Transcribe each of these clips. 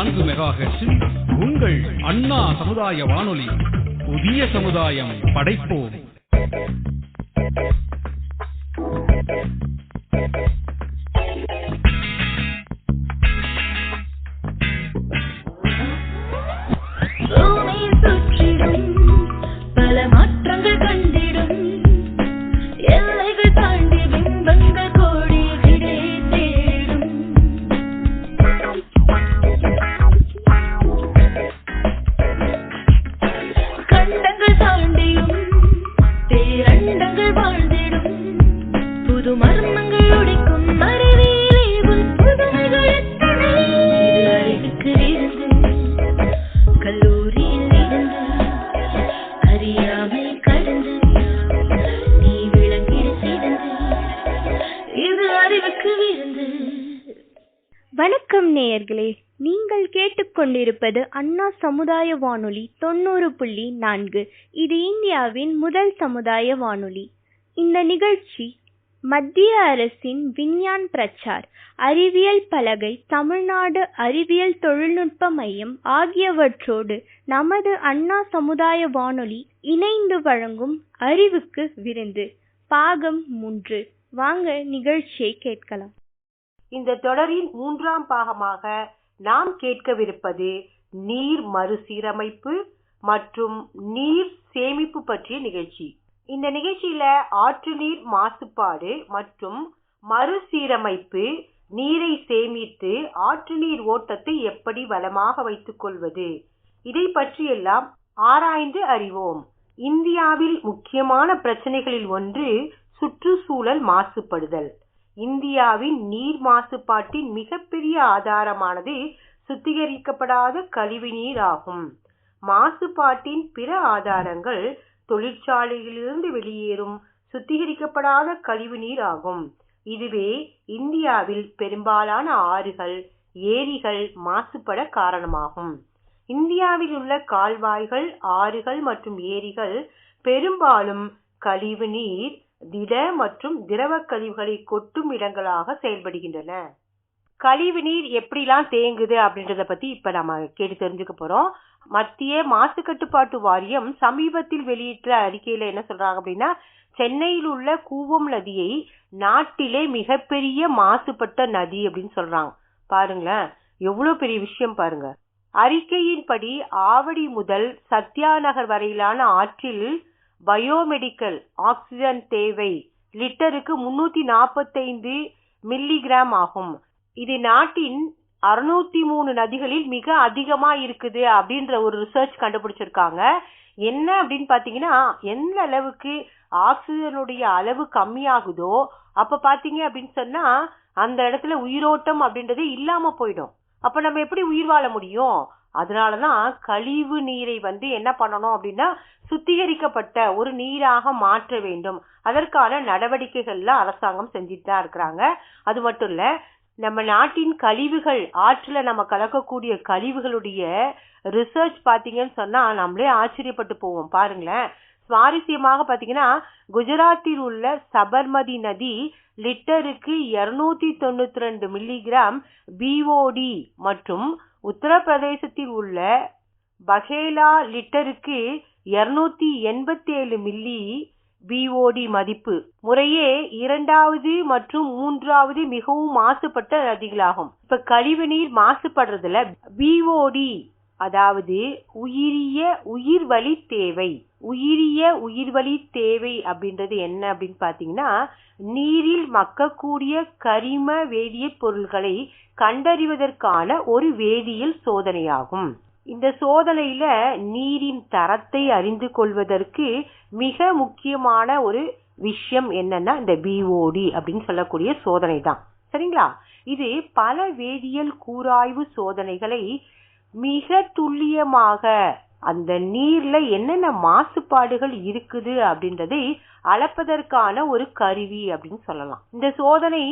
104 மெகாஹெர்ட்ஸில் உங்கள் அண்ணா சமுதாய வானொலி. புதிய சமுதாயம் படைப்போம். பல மாற்றங்கள் கண்டிடும் எல்லைகள் தாண்டி பிம்பங்கள் கோடி விடை தேடும் கண்டங்கள் தாண்டியும் பேரண்டங்கள் வாழ்ந்திடும் புது மர்மங்கள் ஒடிக்கும் அறிவியலை புதுமைகள் எத்தனை அறிவுக்கு இருந்து கல்லூரியில் இருந்து அறியாமை கடந்து நீ விளங்கிட சிறந்து இது அறிவுக்கு விருந்து. வணக்கம் நேயர்களே, நீங்கள் கேட்டுக்கொண்டிருப்பது அண்ணா சமுதாய வானொலி 90.4. இது இந்தியாவின் முதல் சமுதாய வானொலி. இந்த நிகழ்ச்சி மத்திய அரசின் விஞ்ஞான் பிரச்சார், அறிவியல் பலகை, தமிழ்நாடு அறிவியல் தொழில்நுட்ப மையம் ஆகியவற்றோடு நமது அண்ணா சமுதாய வானொலி இணைந்து வழங்கும் அறிவுக்கு விருந்து பாகம் 3. வாங்க நிகழ்ச்சியை கேட்கலாம். இந்த தொடரின் 3ஆம் பாகமாக நாம் கேட்கவிருப்பது நீர் மறுசீரமைப்பு மற்றும் நீர் சேமிப்பு பற்றிய நிகழ்ச்சி. இந்த நிகழ்ச்சியில ஆற்று நீர் மாசுபாடு மற்றும் மறுசீரமைப்பு, நீரை சேமித்து ஆற்று நீர் ஓட்டத்தை எப்படி வளமாக வைத்துக் கொள்வது, இதை பற்றியெல்லாம் ஆராய்ந்து அறிவோம். இந்தியாவில் முக்கியமான பிரச்சனைகளில் ஒன்று சுற்றுச்சூழல் மாசுபடுதல். இந்தியாவின் நீர் மாசுபாட்டின் மிகப்பெரிய ஆதாரமானது சுத்திகரிக்கப்படாத கழிவுநீர் ஆகும். மாசுபாட்டின் பிற ஆதாரங்கள் தொழிற்சாலைகளிலிருந்து வெளியேறும் சுத்திகரிக்கப்படாத கழிவுநீர் ஆகும். இதுவே இந்தியாவில் பெரும்பாலான ஆறுகள், ஏரிகள் மாசுபட காரணமாகும். இந்தியாவில் உள்ள கால்வாய்கள், ஆறுகள் மற்றும் ஏரிகள் பெரும்பாலும் கழிவுநீர், திட மற்றும் திரவ கழிவுகளை கொட்டும் இடங்களாக செயல்படுகின்றன. கழிவு நீர் எப்படிலாம் தேங்குது அப்படின்றத பத்தி இப்ப நம்ம கேட்டு தெரிஞ்சுக்க போறோம். மத்திய மாசு கட்டுப்பாட்டு வாரியம் சமீபத்தில் வெளியிட்ட அறிக்கையில என்ன சொல்றாங்க அப்படின்னா, சென்னையில் உள்ள கூவம் நதியை நாட்டிலே மிகப்பெரிய மாசுபட்ட நதி அப்படின்னு சொல்றாங்க. பாருங்களேன், எவ்வளவு பெரிய விஷயம் பாருங்க. அறிக்கையின்படி ஆவடி முதல் சத்யா நகர் வரையிலான ஆற்றில் பயோமெடிக்கல் ஆக்சிஜன் தேவை லிட்டருக்கு 345 மில்லிகிராம் ஆகும். இது நாட்டின் 603 நதிகளில் மிக அதிகமா இருக்குது அப்படின்ற ஒரு ரிசர்ச் கண்டுபிடிச்சிருக்காங்க. என்ன அப்படின்னு பாத்தீங்கன்னா, எந்த அளவுக்கு ஆக்சிஜனுடைய அளவு கம்மியாகுதோ அப்ப பாத்தீங்க அப்படின்னு சொன்னா அந்த இடத்துல உயிரோட்டம் அப்படின்றதே இல்லாம போயிடும். அப்ப நம்ம எப்படி உயிர் வாழ முடியும்? அதனாலதான் கழிவு நீரை என்ன பண்ணணும் அப்படின்னா, சுத்திகரிக்கப்பட்ட ஒரு நீராக மாற்ற வேண்டும். அதற்கான நடவடிக்கைகள்ல அரசாங்கம் செஞ்சுட்டு தான் இருக்கிறாங்க. அது மட்டும் இல்ல, நம்ம நாட்டின் கழிவுகள், ஆற்றுல நம்ம கலக்கக்கூடிய கழிவுகளுடைய ரிசர்ச் பாத்தீங்கன்னு சொன்னா நம்மளே ஆச்சரியப்பட்டு போவோம். பாருங்களேன், சுவாரஸ்யமாக பாத்தீங்கன்னா, குஜராத்தில் உள்ள சபர்மதி நதி லிட்டருக்கு 292 மில்லிகிராம் பிஓடி மற்றும் உத்தரப்பிரதேசத்தில் உள்ள பகேலா லிட்டருக்கு 287 மில்லி பிஓடி மதிப்பு முறையே 2வது மற்றும் 3வது மிகவும் மாசுபட்ட நதிகளாகும். இப்ப கழிவு நீர் மாசுபடுறதுல பிஓடி, அதாவது உயிர்வழி தேவை அப்படின்றது என்ன அப்படின்னு பாத்தீங்கன்னா, நீரில் மக்கக்கூடிய கரிம வேதியியல் பொருள்களை கண்டறிவதற்கான ஒரு வேதியியல் சோதனையாகும். இந்த சோதனையில நீரின் தரத்தை அறிந்து கொள்வதற்கு மிக முக்கியமான ஒரு விஷயம் என்னன்னா இந்த பிஓடி அப்படின்னு சொல்லக்கூடிய சோதனை தான். சரிங்களா? இது பல வேதியியல் கூராய்வு சோதனைகளை மிக துல்லியமாக அந்த நீர்ல என்னென்ன மாசுபாடுகள் இருக்குது அப்படின்றதை அளப்பதற்கான ஒரு கருவி அப்படின்னு சொல்லலாம். இந்த சோதனை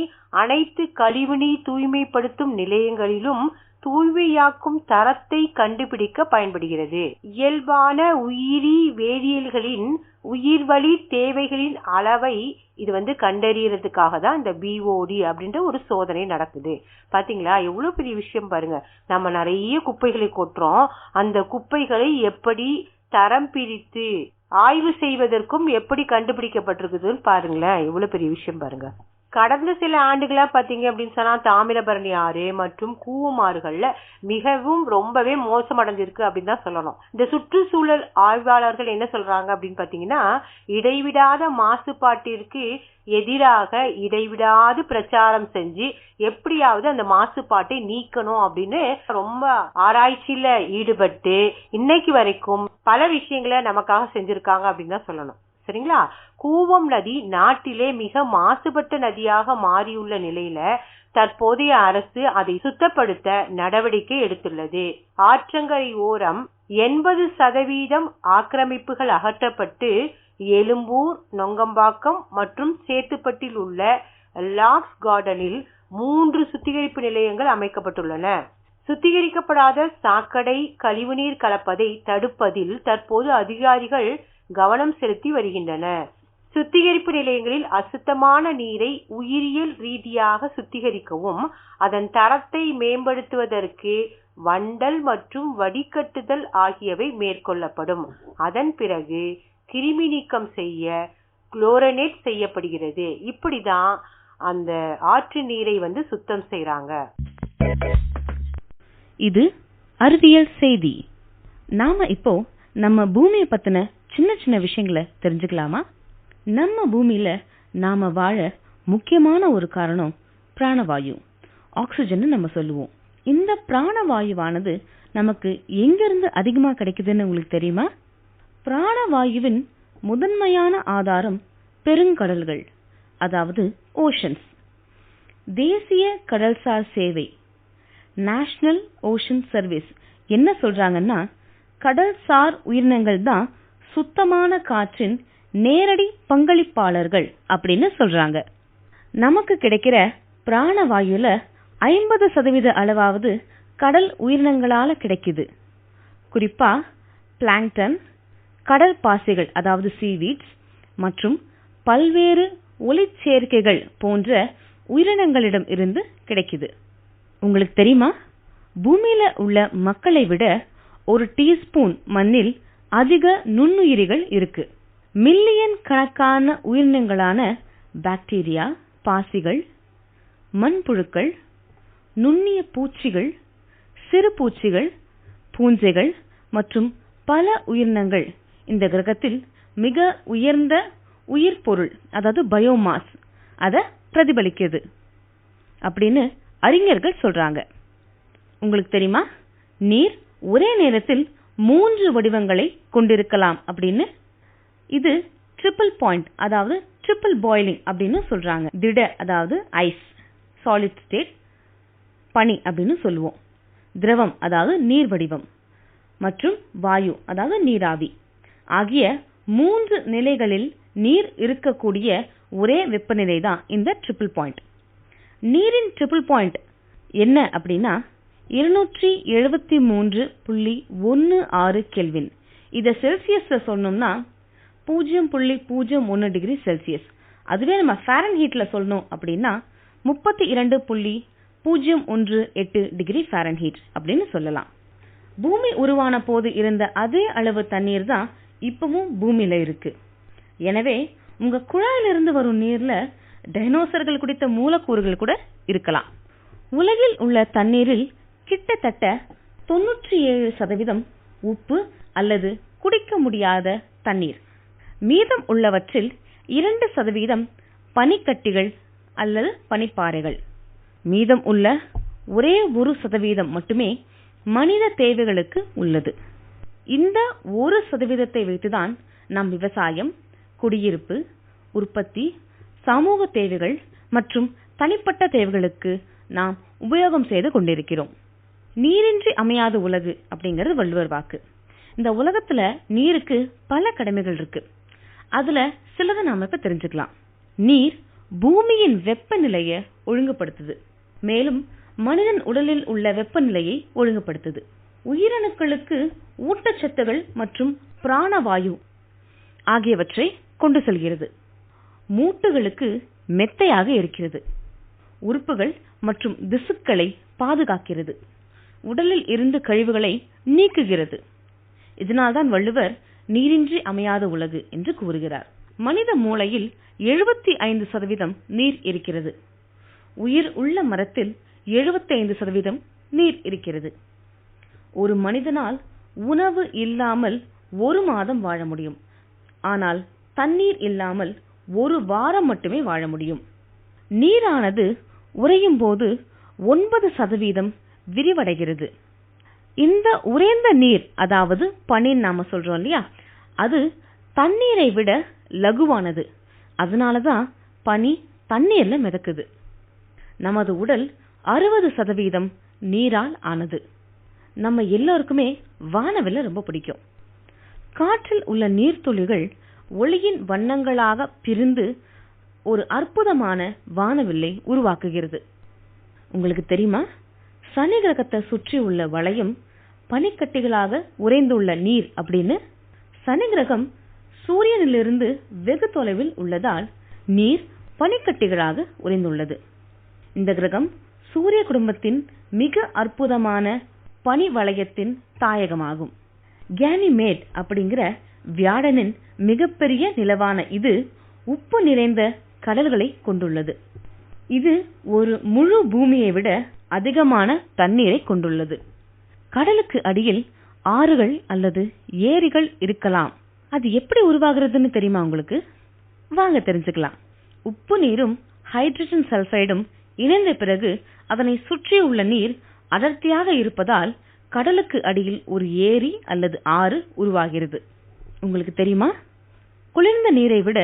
அனைத்து கழிவுநீர் தூய்மைப்படுத்தும் நிலையங்களிலும் தூய்மையாக்கும் தரத்தை கண்டுபிடிக்க பயன்படுகிறது. இயல்பான உயிரி வேதியியல்களின் உயிர்வழி தேவைகளின் அளவை இது கண்டறியறதுக்காக தான் இந்த BOD அப்படின்ற ஒரு சோதனை நடக்குது. பாத்தீங்களா, எவ்வளவு பெரிய விஷயம் பாருங்க. நம்ம நிறைய குப்பைகளை கொட்டுறோம். அந்த குப்பைகளை எப்படி தரம் பிரித்து ஆய்வு செய்வதற்கும் எப்படி கண்டுபிடிக்கப்பட்டிருக்குதுன்னு பாருங்களேன். எவ்வளவு பெரிய விஷயம் பாருங்க. கடந்த சில ஆண்டுகளா பாத்தீங்க அப்படின்னு சொன்னா தாமிரபரணி ஆறு மற்றும் கூவம் ஆறுகள்ல மிகவும் ரொம்பவே மோசமடைஞ்சிருக்கு அப்படின்னு தான் சொல்லணும். இந்த சுற்றுச்சூழல் ஆய்வாளர்கள் என்ன சொல்றாங்க அப்படின்னு பாத்தீங்கன்னா, இடைவிடாத மாசுபாட்டிற்கு எதிராக இடைவிடாது பிரச்சாரம் செஞ்சு எப்படியாவது அந்த மாசுபாட்டை நீக்கணும் அப்படின்னு ரொம்ப ஆராய்ச்சியில ஈடுபட்டு இன்னைக்கு வரைக்கும் பல விஷயங்களை நமக்காக செஞ்சிருக்காங்க அப்படின்னு தான் சொல்லணும். சரிங்களா? கூவம் நதி நாட்டிலே மிக மாசுபட்ட நதியாக மாறியுள்ள நிலையில தற்போதைய அரசு அதை சுத்தப்படுத்த நடவடிக்கை எடுத்துள்ளது. ஆற்றங்கரை ஓரம் 80% ஆக்கிரமிப்புகள் அகற்றப்பட்டு எழும்பூர், நொங்கம்பாக்கம் மற்றும் சேத்துப்பட்டில் உள்ள லாக்ஸ் கார்டனில் 3 சுத்திகரிப்பு நிலையங்கள் அமைக்கப்பட்டுள்ளன. சுத்திகரிக்கப்படாத சாக்கடை கழிவுநீர் கலப்பதை தடுப்பதில் தற்போது அதிகாரிகள் கவனம் செலுத்தி வருகின்றன. சுத்திகரிப்பு நிலையங்களில் அசுத்தமான நீரை உயிரியல் ரீதியாக சுத்திகரிக்கவும் அதன் தரத்தை மேம்படுத்துவதற்கு வண்டல் மற்றும் வடிகட்டுதல் ஆகியவை மேற்கொள்ளப்படும். அதன் பிறகு கிருமி நீக்கம் செய்ய குளோரினேட் செய்யப்படுகிறது. இப்படிதான் அந்த ஆற்று நீரை சுத்தம் செய்றாங்க. இது அறிவியல் செய்தி. நாம இப்போ நம்ம பூமியை பத்தின சின்ன சின்ன விஷயங்களை தெரிஞ்சுக்கலாமா? நம்ம பூமியில நாம வாழ முக்கியமான ஒரு காரணம் பிராணவாயு, ஆக்சிஜன் நம்ம சொல்லுவோம். இந்த பிராணவாயுவானது நமக்கு எங்கிருந்து அதிகமா கிடைக்குதுன்னு உங்களுக்கு தெரியுமா? பிராணவாயுவின் முதன்மையான ஆதாரம் பெருங்கடல்கள், அதாவது ஓஷன்ஸ். தேசிய கடல்சார் சேவை நேஷனல் ஓஷன் சர்வீஸ் என்ன சொல்றாங்கன்னா, கடல்சார் உயிரினங்கள் தான் சுத்தமான காற்றின் நேரடி பங்களிப்பாளர்கள் அப்படின்னு சொல்றாங்க. நமக்கு கிடைக்கிற பிராணவாயுல 50% அளவாவது கடல் உயிரினங்களால கிடைக்குது. குறிப்பா பிளாங்டன், கடல் பாசிகள் அதாவது சீவீட்ஸ் மற்றும் பல்வேறு ஒளிச்சேர்க்கைகள் போன்ற உயிரினங்களிடம் இருந்து கிடைக்குது. உங்களுக்கு தெரியுமா, பூமியில உள்ள மக்களை விட ஒரு டீஸ்பூன் மண்ணில் அதிக நுண்ணுயிரிகள் இருக்கு. மில்லியன் கணக்கான உயிரினங்களான பாக்டீரியா, பாசிகள், மண்புழுக்கள், நுண்ணிய பூச்சிகள், சிறு பூச்சிகள், பூஞ்சைகள் மற்றும் பல உயிரினங்கள் இந்த கிரகத்தில் மிக உயர்ந்த உயிர் பொருள் அதாவது பயோமாஸ் அத பிரதிபலிக்குது அப்படின்னு அறிஞர்கள் சொல்றாங்க. உங்களுக்கு தெரியுமா, நீர் ஒரே நேரத்தில் 3 வடிவங்களை கொண்டிருக்கலாம் அப்படின்னு. இது ட்ரிபிள் பாயிண்ட் அதாவது ட்ரிபிள் பாயிலிங் அப்படின்னு சொல்றாங்க. திட அதாவது ஐஸ், சாலிட் ஸ்டேட், பனி அப்படின்னு சொல்லுவோம். திரவம் அதாவது நீர் வடிவம் மற்றும் வாயு அதாவது நீராவி ஆகிய 3 நிலைகளில் நீர் இருக்கக்கூடிய ஒரே வெப்பநிலை தான் இந்த ட்ரிபிள் பாயிண்ட். நீரின் ட்ரிபிள் பாயிண்ட் என்ன அப்படின்னா 273.16 கெல்வின். இத செல்சியஸ்ல சொன்னோம்னா 0.01 டிகிரி செல்சியஸ். அதுவே நம்ம ஃபாரன்ஹீட்ல சொல்லணும் அப்படின்னா 32.018 டிகிரி ஃபாரன்ஹீட் அப்படின்னு சொல்லலாம். பூமி உருவான போது இருந்த அதே அளவு தண்ணீர் தான் இப்பவும் பூமியில இருக்கு. எனவே உங்க குழாயிலிருந்து வரும் நீர்ல டைனோசர்கள் குடித்த மூலக்கூறுகள் கூட இருக்கலாம். உலகில் உள்ள தண்ணீரில் கிட்டத்தட்ட 97% உப்பு அல்லது குடிக்க முடியாத தண்ணீர். மீதம் உள்ளவற்றில் 2% பனிக்கட்டிகள் அல்லது பனிப்பாறைகள். மீதம் உள்ள ஒரே 1% மட்டுமே மனித தேவைகளுக்கு உள்ளது. இந்த 1% வைத்துதான் நாம் விவசாயம், குடியிருப்பு, உற்பத்தி, சமூக தேவைகள் மற்றும் தனிப்பட்ட தேவைகளுக்கு நாம் உபயோகம் செய்து கொண்டிருக்கிறோம். நீரின்றி அமையாத உலகு அப்படிங்கிறது வள்ளுவர் வாக்கு. இந்த உலகத்துல நீருக்கு பல கடமைகள் இருக்கு. அதுல சிலதை நாம இப்ப தெரிஞ்சுக்கலாம். நீர் பூமியின் வெப்பநிலையை ஒழுங்குபடுத்துது. மேலும் மனிதன் உடலில் உள்ள வெப்பநிலையை ஒழுங்குபடுத்துது. உயிரணுக்களுக்கு ஊட்டச்சத்துகள் மற்றும் பிராணவாயு ஆகியவற்றை கொண்டு செல்கிறது. மூட்டுகளுக்கு மெத்தையாக இருக்கிறது. உறுப்புகள் மற்றும் திசுக்களை பாதுகாக்கிறது. உடலில் இருந்து கழிவுகளை நீக்குகிறது. இதனால்தான் வள்ளுவர் நீரின்றி அமையாத உலகு என்று கூறுகிறார். மனித மூளையில் 75% நீர் இருக்கிறது. உயிர் உள்ள மரத்தில் 75% நீர் இருக்கிறது. ஒரு மனிதனால் உணவு இல்லாமல் 1 மாதம் வாழ முடியும். ஆனால் தண்ணீர் இல்லாமல் 1 வாரம் மட்டுமே வாழ முடியும். நீரானது உறையும் போது 9% விரிவடைகிறது. இந்த உறைந்த நீர், அதாவது பனின்னு நாம சொல்றோம் இல்லையா, அது தண்ணீரை விட லகுவானது. அதனாலதான் பனி தண்ணீர்ல மிதக்குது. நமது உடல் 60% நீரால் ஆனது. நம்ம எல்லாருக்குமே வானவில்லை ரொம்ப பிடிக்கும். காற்றில் உள்ள நீர்த்துளிகள் ஒளியின் வண்ணங்களாக பிரிந்து ஒரு அற்புதமான வானவில்லை உருவாக்குகிறது. உங்களுக்கு தெரியுமா, சனி கிரகத்தை சுற்றி உள்ள வளையம் பனிக்கட்டிகளாக உறைந்துள்ள நீர் அப்படின்னு. சனி கிரகம் சூரியனிலிருந்து வெகு தொலைவில் உள்ளதால் நீர் பனிக்கட்டிகளாக உறைந்துள்ளது. இந்த கிரகம் சூரிய குடும்பத்தின் மிக அற்புதமான பனி வளையத்தின் தாயகமாகும். கேனிமேட் அப்படிங்கிற வியாழனின் மிகப்பெரிய நிலவான இது உப்பு நிறைந்த கடல்களை கொண்டுள்ளது. இது ஒரு முழு பூமியை விட அதிகமான தண்ணீரை கொண்டுள்ளது. கடலுக்கு அடியில் ஆறுகள் அல்லது ஏரிகள் இருக்கலாம். அது எப்படி உருவாகிறதுன்னு தெரியுமா உங்களுக்கு? வாங்க தெரிஞ்சுக்கலாம். உப்பு நீரும் ஹைட்ரஜன் சல்பைடும் இணைந்த பிறகு அதனை சுற்றியுள்ள நீர் அடர்த்தியாக இருப்பதால் கடலுக்கு அடியில் ஒரு ஏரி அல்லது ஆறு உருவாகிறது. உங்களுக்கு தெரியுமா, குளிர்ந்த நீரை விட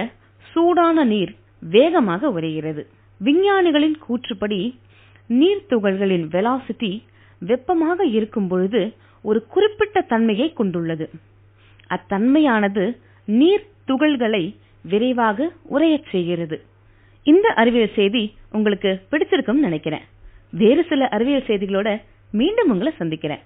சூடான நீர் வேகமாக உறைகிறது. விஞ்ஞானிகளின் கூற்றுப்படி நீர் துகள்களின் வெலாசிட்டி வெப்பமாக இருக்கும் பொழுது ஒரு குறிப்பிட்ட தன்மையை கொண்டுள்ளது. அத்தன்மையானது நீர் துகள்களை விரைவாக உறையச் செய்கிறது. இந்த அறிவியல் செய்தி உங்களுக்கு பிடிச்சிருக்கும்னு நினைக்கிறேன். வேறு சில அறிவியல் செய்திகளோட மீண்டும் உங்களை சந்திக்கிறேன்.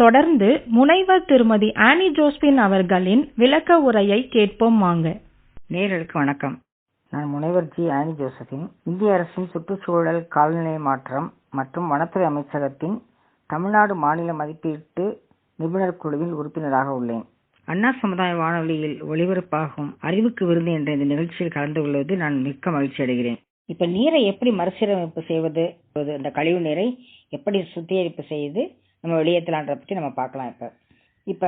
தொடர்ந்து முனைவர் திருமதி ஆனி ஜோஸ்பின் அவர்களின் விளக்க உரையை கேட்போம் வாங்க. நேயர்களுக்கு வணக்கம். நான் முனைவர் ஜி ஆனி ஜோசபின் இந்திய அரசின் சுற்றுச்சூழல், காலநிலை மாற்றம் மற்றும் வனத்துறை அமைச்சகத்தின் தமிழ்நாடு மாநில மதிப்பீட்டு நிபுணர் குழுவின் உறுப்பினராக உள்ளேன். அண்ணா சமுதாய வானொலியில் ஒளிபரப்பாகும் அறிவுக்கு விருந்து என்ற இந்த நிகழ்ச்சியில் கலந்து கொள்வது நான் மிக்க மகிழ்ச்சி அடைகிறேன். இப்ப நீரை எப்படி மறுசீரமைப்பு செய்வது, இந்த கழிவு நீரை எப்படி சுத்திகரிப்பு செய்து நம்ம வெளியேற்றலான்றத பற்றி நம்ம பார்க்கலாம். இப்ப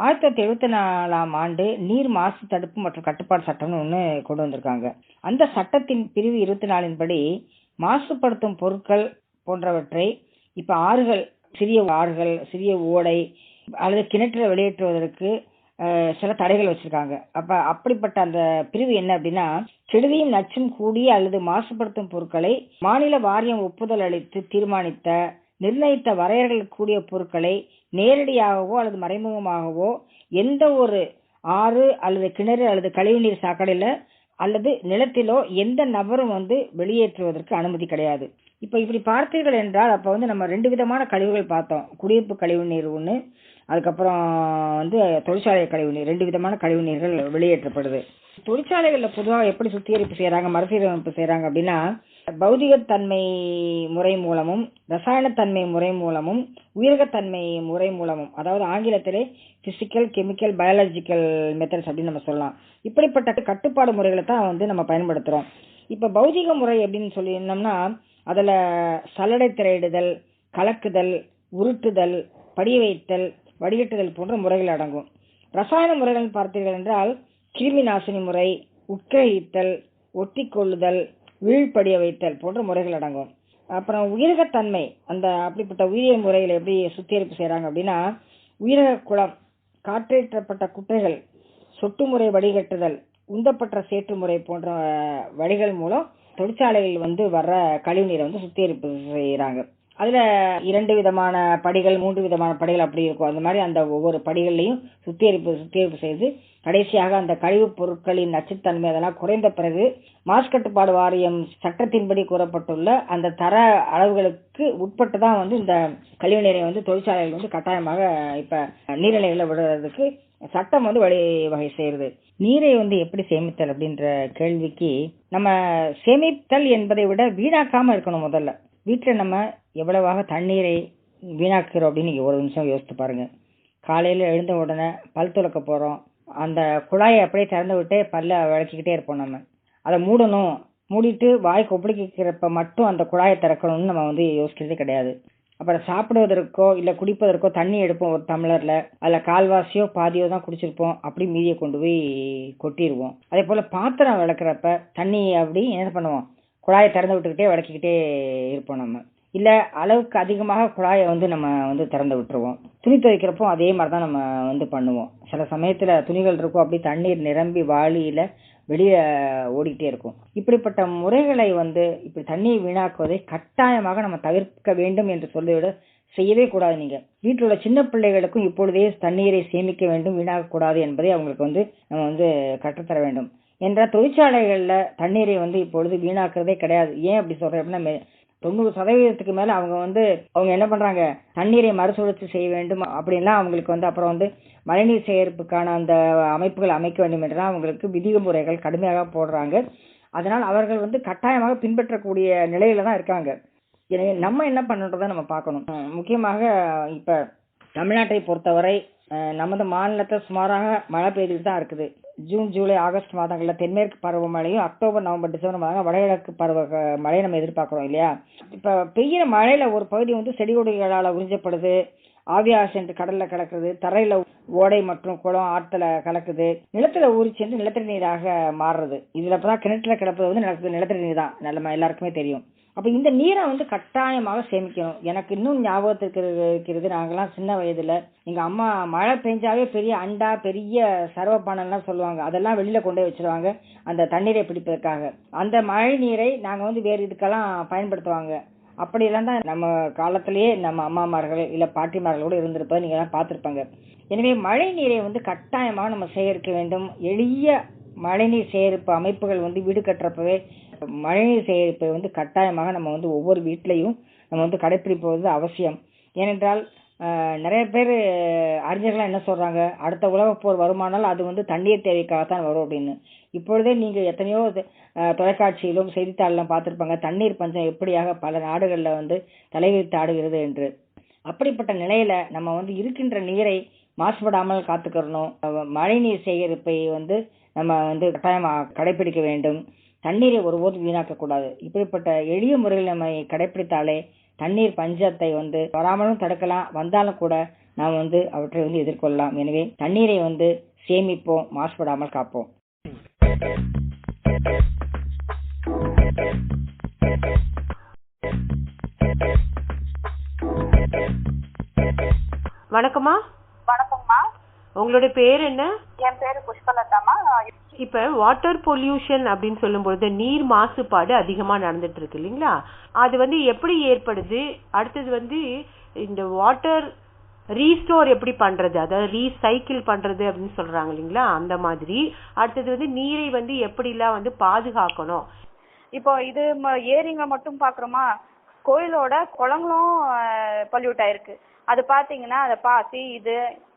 1974 நீர் மாசு தடுப்பு மற்றும் கட்டுப்பாடு சட்டம்னு ஒன்று கொண்டு வந்திருக்காங்க. அந்த சட்டத்தின் பிரிவு 24 படி மாசுபடுத்தும் பொருட்கள் போன்றவற்றை இப்ப ஆறுகள், சிறிய ஓடை அல்லது கிணற்றில் வெளியேற்றுவதற்கு சில தடைகள் வச்சிருக்காங்க. அப்படிப்பட்ட அந்த பிரிவு என்ன அப்படின்னா, கெடுதியும் நச்சும் கூடிய அல்லது மாசுபடுத்தும் பொருட்களை மாநில வாரியம் ஒப்புதல் அளித்து தீர்மானித்த நிர்ணயித்த வரையறைகள் கூடிய பொருட்களை நேரடியாகவோ அல்லது மறைமுகமாகவோ எந்த ஒரு ஆறு அல்லது கிணறு அல்லது கழிவுநீர் சாக்கடையில அல்லது நிலத்திலோ எந்த நபரும் வெளியேற்றுவதற்கு அனுமதி கிடையாது. இப்ப இப்படி பார்த்தீர்கள் என்றால் அப்ப நம்ம 2 விதமான கழிவுகள் பார்த்தோம். குடியிருப்பு கழிவுநீர் ஒண்ணு, அதுக்கப்புறம் தொழிற்சாலை கழிவுநீர், 2 விதமான கழிவுநீர்கள் வெளியேற்றப்படுது. தொழிற்சாலைகள்ல பொதுவாக எப்படி சுத்திகரிப்பு செய்யறாங்க, மறுசீரமைப்பு செய்யறாங்க அப்படின்னா, பௌதிகத்தன்மை முறை மூலமும் ரசாயனத்தன்மை முறை மூலமும் உயிரகத்தன்மை முறை மூலமும், அதாவது ஆங்கிலத்திலே பிசிக்கல், கெமிக்கல், பயாலஜிக்கல் மெத்தட்ஸ் அப்படின்னு நம்ம சொல்லலாம். இப்படிப்பட்ட கட்டுப்பாடு முறைகளை தான் நம்ம பயன்படுத்துறோம். இப்ப பௌதிக முறை அப்படின்னு சொல்லியிருந்தோம்னா அதுல சல்லடை திரையிடுதல், கலக்குதல், உருட்டுதல், படிய வைத்தல், வடிகட்டுதல் போன்ற முறைகள் அடங்கும். ரசாயன முறைகள் பார்த்தீர்கள் என்றால் கிருமி நாசினி முறை, உட்கிரகித்தல், ஒட்டி கொள்ளுதல், வீழ்படிய வைத்தல் போன்ற முறைகள் அடங்கும். அப்புறம் உயிரகத்தன்மை, அப்படிப்பட்ட உயிரியல் முறைகளை எப்படி சுத்திகரிப்பு செய்யறாங்க அப்படின்னா, உயிரக குளம், காற்றேற்றப்பட்ட குட்டைகள், சொட்டு முறை வடிகட்டுதல், உந்தப்பட்ட சேற்று முறை போன்ற வழிகள் மூலம் தொழிற்சாலைகள் வர்ற கழிவுநீரை சுத்திகரிப்பு செய்யறாங்க. அதுல 2 விதமான படிகள் 3 விதமான படிகள் அப்படி இருக்கும். அந்த மாதிரி அந்த ஒவ்வொரு படிகள்லையும் சுத்திகரிப்பு செய்து கடைசியாக அந்த கழிவுப் பொருட்களின் நச்சுத்தன்மை அதெல்லாம் குறைந்த பிறகு மாசு கட்டுப்பாடு வாரியம் சட்டத்தின்படி கூறப்பட்டுள்ள அந்த தர அளவுகளுக்கு உட்பட்டு தான் இந்த கழிவு நீரை தொழிற்சாலைகள் கட்டாயமாக இப்ப நீர்நிலைகளை விடுறதுக்கு சட்டம் வழிவகை செய்யறது. நீரை எப்படி சேமித்தல் அப்படின்ற கேள்விக்கு நம்ம சேமித்தல் என்பதை விட வீணாக்காம இருக்கணும். முதல்ல வீட்டுல நம்ம எவ்வளவாக தண்ணீரை வீணாக்குறோம் அப்படின்னு நீங்க ஒரு நிமிஷம் யோசித்து பாருங்க. காலையில எழுந்த உடனே பல் துலக்க போறோம், அந்த குழாயை அப்படியே திறந்து விட்டு பல்ல விளக்கிக்கிட்டே இருப்போம். நம்ம அதை மூடணும், மூடிட்டு வாய் கொப்பளிக்கிறப்ப மட்டும் அந்த குழாயை திறக்கணும்னு நம்ம யோசிக்கிறதே கிடையாது. அப்புறம் சாப்பிடுவதற்கோ இல்ல குடிப்பதற்கோ தண்ணி எடுப்போம் ஒரு டம்ளர்ல, அதுல கால்வாசியோ பாதியோ தான் குடிச்சிருப்போம், அப்படி மீதியை கொண்டு போய் கொட்டிடுவோம். அதே போல பாத்திரம் விளக்குறப்ப தண்ணி அப்படி என்ன பண்ணுவோம், குழாயை திறந்து விட்டுக்கிட்டே விளக்கிக்கிட்டே இருப்போம். நம்ம இல்ல அளவுக்கு அதிகமாக குழாயை நம்ம திறந்து விட்டுருவோம். துணி துவைக்கிறப்போ அதே மாதிரிதான் நம்ம பண்ணுவோம். சில சமயத்துல துணிகள் இருக்கும், அப்படி தண்ணீர் நிரம்பி வாளியில வெளியே ஓடிக்கிட்டே இருக்கும். இப்படிப்பட்ட முறைகளை இப்படி தண்ணியை வீணாக்குவதை கட்டாயமாக நம்ம தவிர்க்க வேண்டும் என்று சொல்லிவிட செய்யவே கூடாது. நீங்க வீட்டில் உள்ள சின்ன பிள்ளைகளுக்கும் இப்பொழுதே தண்ணீரை சேமிக்க வேண்டும், வீணாக்க கூடாது என்பதை அவங்களுக்கு நம்ம கற்றுத்தர வேண்டும். என்ற தொழிற்சாலைகள்ல தண்ணீரை இப்பொழுது வீணாக்குறதே கிடையாது. ஏன் அப்படி சொல்றேன் அப்படின்னா 90% மேல அவங்க என்ன பண்றாங்க, தண்ணீரை மறுசுழற்சி செய்ய வேண்டும் அப்படின்லாம் அவங்களுக்கு அப்புறம் மழைநீர் சேகரிப்புக்கான அந்த அமைப்புகள் அமைக்க வேண்டும் என்றெல்லாம் அவங்களுக்கு விதிமுறைகள் கடுமையாக போடுறாங்க. அதனால் அவர்கள் கட்டாயமாக பின்பற்றக்கூடிய நிலையில தான் இருக்காங்க. எனவே நம்ம என்ன பண்ணுறதை நம்ம பார்க்கணும். முக்கியமாக இப்ப தமிழ்நாட்டை பொறுத்தவரை நமது மாநிலத்தை சுமாராக மழை பெய்துட்டு தான் இருக்குது. ஜூன் ஜூலை ஆகஸ்ட் மாதங்கள்ல தென்மேற்கு பருவமழையும் அக்டோபர் நவம்பர் டிசம்பர் மாதம் வடகிழக்கு பருவ மழையை நம்ம எதிர்பார்க்கிறோம் இல்லையா. இப்ப பெய்கிற மழையில ஒரு பகுதி செடி கொடிகளால உறிஞ்சப்படுது, ஆவியா சென்று கடல்ல கலக்குது, தரையில ஓடை மற்றும் குளம் ஆத்துல கலக்குது, நிலத்துல ஊறி சென்று நிலத்தடி நீராக மாறுறது. இதுல இப்பதான் கிணற்றுல கிடப்பது நிலத்தடி நீர் தான், நம்ம எல்லாருக்குமே தெரியும். அப்ப இந்த நீரை கட்டாயமாக சேமிக்கணும். எனக்கு இன்னும் ஞாபகத்துக்கு இருக்கிறது, நாங்கெல்லாம் சின்ன வயதுல எங்க அம்மா மழை பெஞ்சாவே பெரிய அண்டா பெரிய சர்வப்பானெல்லாம் சொல்லுவாங்க, அதெல்லாம் வெளியில கொண்டு போய் வச்சிருவாங்க அந்த தண்ணீரை பிடிப்பதற்காக. அந்த மழை நீரை நாங்க வேறு இதுக்கெல்லாம் பயன்படுத்துவாங்க. அப்படியெல்லாம் தான் நம்ம காலத்திலேயே நம்ம அம்மாமார்கள் இல்ல பாட்டிமார்கள் கூட இருந்திருப்பதை நீங்க எல்லாம் பார்த்திருப்பாங்க. எனவே மழை நீரை கட்டாயமாக நம்ம சேகரிக்க வேண்டும். எளிய மழைநீர் சேகரிப்பு அமைப்புகள் வீடு கட்டுறப்பவே மழைநீர் சேகரிப்பை கட்டாயமாக நம்ம ஒவ்வொரு வீட்லையும் நம்ம கடைபிடிப்பது அவசியம். ஏனென்றால் நிறைய பேர் அறிஞர்கள்லாம் என்ன சொல்றாங்க, அடுத்த உலகப் போர் வருமானால் அது தண்ணீர் தேவைக்காகத்தான் வரும் அப்படின்னு. இப்பொழுதே நீங்க எத்தனையோ தொலைக்காட்சியிலும் செய்தித்தாளெல்லாம் பார்த்திருப்பாங்க, தண்ணீர் பஞ்சம் எப்படியாக பல நாடுகள்ல தலைவிரித்து ஆடுகிறது என்று. அப்படிப்பட்ட நிலையில நம்ம இருக்கின்ற நீரை மாசுபடாமல் காத்துக்கிறணும். மழைநீர் சேகரிப்பை நம்ம கட்டாயமா கடைபிடிக்க வேண்டும். தண்ணீரை ஒருபோதும் வீணாக்க கூடாது. இப்படிப்பட்ட எளிய முறையில் நம்ம கடைபிடித்தாலே தண்ணீர் பஞ்சத்தை வராமலும் தடுக்கலாம், வந்தாலும் கூட நாம் அவற்றை எதிர்கொள்ளலாம். எனவே தண்ணீரை சேமிப்போம், மாசுபடாமல் காப்போம். வணக்கம்மா. வணக்கம்மா. உங்களுடைய பேர் என்ன? என் பேரு புஷ்பலதாமா. இப்ப வாட்டர் பொல்யூஷன் அப்படின்னு சொல்லும்போது நீர் மாசுபாடு அதிகமா நடந்துட்டு இருக்கு இல்லைங்களா, அது எப்படி ஏற்படுது, அடுத்தது இந்த வாட்டர் ரீஸ்டோர் எப்படி பண்றது, அதாவது ரீசைக்கிள் பண்றது அப்படின்னு சொல்றாங்க இல்லைங்களா, அந்த மாதிரி அடுத்தது நீரை எப்படி எல்லாம் பாதுகாக்கணும். இப்போ இது ஏரிங்க மட்டும் பாக்குறோமா, கோயிலோட குளங்களும் பொல்யூட் ஆயிருக்கு. அது பாத்தீங்கன்னா அதை பாசி இது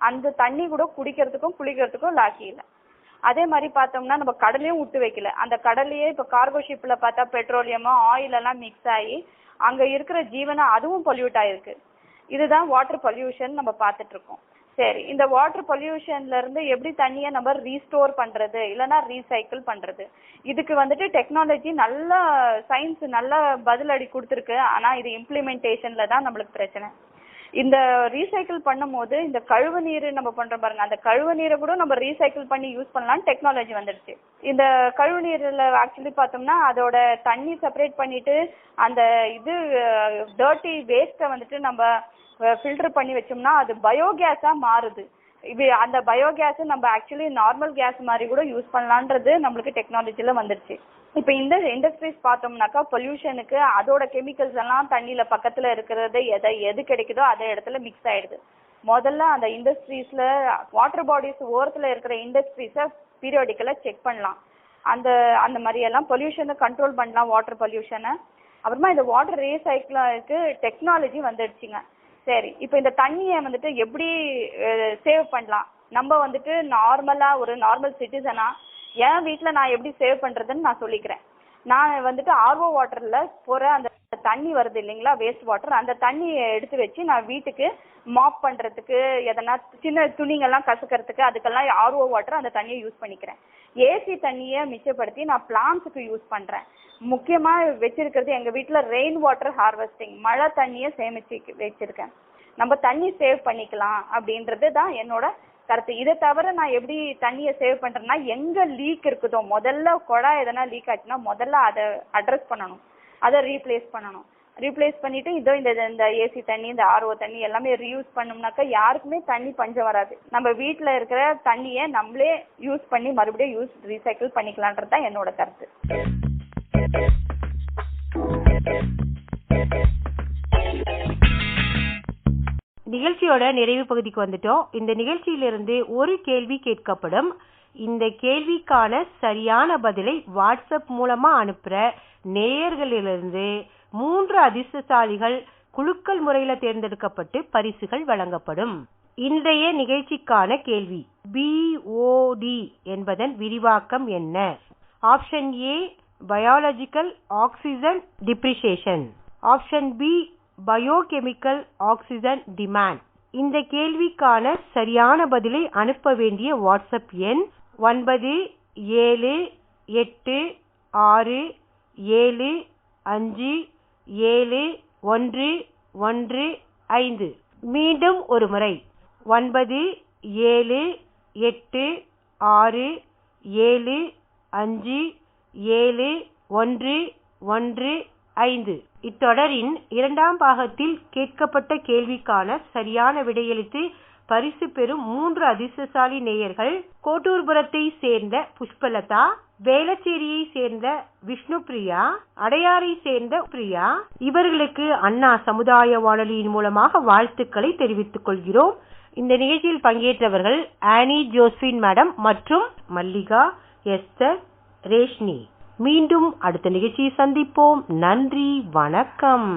அந்த தண்ணி கூட குடிக்கிறதுக்கும் குளிக்கிறதுக்கும் லாக்கி இல்லை. அதே மாதிரி பார்த்தோம்னா நம்ம கடலையும் விட்டு வைக்கல, அந்த கடலையே இப்ப கார்கோ ஷிப்ல பார்த்தா பெட்ரோலியமோ ஆயில் எல்லாம் மிக்ஸ் ஆகி அங்க இருக்கிற ஜீவனை அதுவும் பொல்யூட் ஆயிருக்கு. இதுதான் வாட்டர் பொல்யூஷன் நம்ம பார்த்துட்டு இருக்கோம். சரி, இந்த வாட்டர் பொல்யூஷன்ல இருந்து எப்படி தண்ணியை நம்ம ரீஸ்டோர் பண்றது இல்லைன்னா ரீசைக்கிள் பண்றது, இதுக்கு டெக்னாலஜி நல்ல சயின்ஸ் நல்ல பதிலடி கொடுத்துருக்கு. ஆனா இது இம்ப்ளிமெண்டேஷன்ல தான் நம்மளுக்கு பிரச்சனை. இந்த ரீசைக்கிள் பண்ணும் போது இந்த கழிவு நீர் நம்ம பண்றோம் பாருங்க, அந்த கழிவு நீரை கூட நம்ம ரீசைக்கிள் பண்ணி யூஸ் பண்ணலாம், டெக்னாலஜி வந்துடுச்சு. இந்த கழிவு நீர்ல ஆக்சுவலி பார்த்தோம்னா அதோட தண்ணி செப்பரேட் பண்ணிட்டு அந்த இது டர்ட்டி வேஸ்ட்டை நம்ம ஃபில்டர் பண்ணி வச்சோம்னா அது பயோகேஸா மாறுது. இது அந்த பயோகேஸ் நம்ம ஆக்சுவலி நார்மல் கேஸ் மாதிரி கூட யூஸ் பண்ணலான்றது நம்மளுக்கு டெக்னாலஜில வந்துருச்சு. இப்போ இந்த இண்டஸ்ட்ரீஸ் பார்த்தோம்னாக்கா பொல்யூஷனுக்கு அதோட கெமிக்கல்ஸ் எல்லாம் தண்ணியில பக்கத்துல இருக்கிறது எது கிடைக்குதோ அதே இடத்துல மிக்ஸ் ஆயிடுது. முதல்ல அந்த இண்டஸ்ட்ரீஸ்ல வாட்டர் பாடிஸ் ஓரத்துல இருக்கிற இண்டஸ்ட்ரீஸை பீரியாடிக்கலா செக் பண்ணலாம். அந்த மாதிரி எல்லாம் பொல்யூஷனை கண்ட்ரோல் பண்ணலாம், வாட்டர் பொல்யூஷனை. அப்புறமா இந்த வாட்டர் ரீசைக்கிளுக்கு டெக்னாலஜி வந்துடுச்சுங்க. சரி, இப்போ இந்த தண்ணியை வந்துட்டு எப்படி சேவ் பண்ணலாம்? நம்ம வந்துட்டு ஒரு நார்மல் சிட்டிசனா என் வீட்டில் நான் எப்படி சேவ் பண்ணுறதுன்னு நான் சொல்லிக்கிறேன். நான் வந்துட்டு ஆர்ஓ வாட்டரில் போகிற அந்த தண்ணி வருது இல்லைங்களா, வேஸ்ட் வாட்டர், அந்த தண்ணியை எடுத்து வச்சு நான் வீட்டுக்கு மாப் பண்ணுறதுக்கு, எதனா சின்ன துணிங்கெல்லாம் கசக்கிறதுக்கு, அதுக்கெல்லாம் ஆர்ஓ வாட்டர் அந்த தண்ணியை யூஸ் பண்ணிக்கிறேன். ஏசி தண்ணியை மிச்சப்படுத்தி நான் பிளான்ஸுக்கு யூஸ் பண்ணுறேன். முக்கியமாக வச்சிருக்கிறது எங்கள் வீட்டில் ரெயின் வாட்டர் ஹார்வெஸ்டிங், மழை தண்ணியை சேமிச்சு வச்சிருக்கேன். நம்ம தண்ணி சேவ் பண்ணிக்கலாம் அப்படின்றது தான் என்னோட கருத்து. இதை தவிர நான் எப்படி தண்ணியை சேவ் பண்றேன்னா, எங்க லீக் இருக்குதோ முதல்ல குழாய் எதனா லீக் ஆச்சுன்னா முதல்ல அதை அட்ரஸ் பண்ணணும், அதை ரீப்ளேஸ் பண்ணணும். ரீப்ளேஸ் பண்ணிட்டு இந்த ஏசி தண்ணி, இந்த ஆர்ஓ தண்ணி எல்லாமே ரீயூஸ் பண்ணோம்னாக்கா யாருக்குமே தண்ணி பஞ்சம் வராது. நம்ம வீட்டில் இருக்கிற தண்ணியை நம்மளே யூஸ் பண்ணி மறுபடியும் ரீசைக்கிள் பண்ணிக்கலான்றது தான் என்னோட கருத்து. நிகழ்ச்சியோட நிறைவு பகுதிக்கு வந்துட்டோம். இந்த நிகழ்ச்சியிலிருந்து ஒரு கேள்வி கேட்கப்படும். இந்த கேள்விக்கான சரியான பதிலை வாட்ஸ்அப் மூலமா அனுப்புற நேயர்களிலிருந்து 3 அதிர்ஷ்டசாலிகள் குலுக்கல் முறையில தேர்ந்தெடுக்கப்பட்டு பரிசுகள் வழங்கப்படும். இன்றைய நிகழ்ச்சிக்கான கேள்வி, BOD என்பதன் விரிவாக்கம் என்ன? Option A biological oxygen depreciation, option B biochemical oxygen demand. இந்த கேள்விக்கான சரியான பதிலை அனுப்ப வேண்டிய வாட்ஸ்அப் எண் 9786757115. மீண்டும் ஒரு முறை 9786757115. இத்தொடரின் 2ஆம் பாகத்தில் கேட்கப்பட்ட கேள்விக்கான சரியான விடையளித்து பரிசு பெறும் 3 அதிர்ஷ்டசாலி நேயர்கள் கோட்டூர்புரத்தை சேர்ந்த புஷ்பலதா, வேளச்சேரியை சேர்ந்த விஷ்ணுபிரியா, அடையாரை சேர்ந்த பிரியா. இவர்களுக்கு அண்ணா சமுதாய வானொலியின் மூலமாக வாழ்த்துக்களை தெரிவித்துக் கொள்கிறோம். இந்த நிகழ்ச்சியில் பங்கேற்றவர்கள் ஆனி ஜோஸ்பின் மேடம் மற்றும் மல்லிகா, எஸ்தர், ரேஷ்னி. மீண்டும் அடுத்த நிகழ்ச்சியை சந்திப்போம். நன்றி, வணக்கம்.